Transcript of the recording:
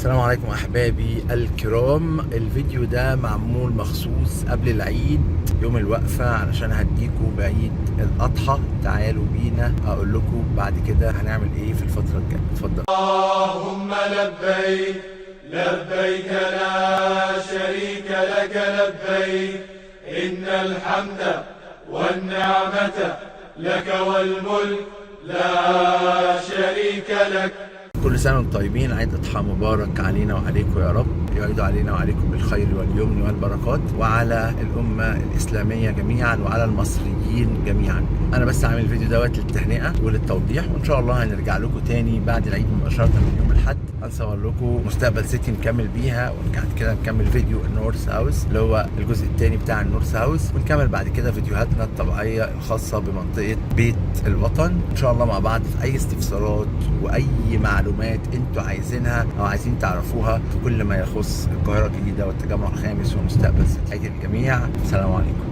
السلام عليكم احبابي الكرام. الفيديو ده معمول مخصوص قبل العيد يوم الوقفة علشان هديكوا بعيد الاضحى. تعالوا بينا اقول لكم بعد كده هنعمل ايه في الفترة الجاية. اتفضل. اللهم لبيك لبيك لا شريك لك لبيك إن الحمد والنعمة لك والملك لا شريك لك. كل سنة وانتم طيبين، عيد اضحى مبارك علينا وعليكم يا رب، يعيد علينا وعليكم بالخير واليمن والبركات، وعلى الأمة الإسلامية جميعا وعلى المصريين جميعا. أنا بس عامل الفيديو دوت للتهنئة وللتوضيح، وإن شاء الله هنرجع لكم تاني بعد العيد مباشرة من يوم الأحد هنصور لكم مستقبل سيتي نكمل بيها، وبعد كده نكمل فيديو النورث هاوس اللي هو الجزء الثاني بتاع النورث هاوس، ونكمل بعد كده فيديوهاتنا الطبيعية الخاصة بمنطقة بيت الوطن إن شاء الله مع بعض. في أي استفسارات وأي معلومات انتوا عايزينها او عايزين تعرفوها في كل ما يخص القاهرة الجديدة والتجمع الخامس ومستقبل سيتي الجميع. السلام عليكم.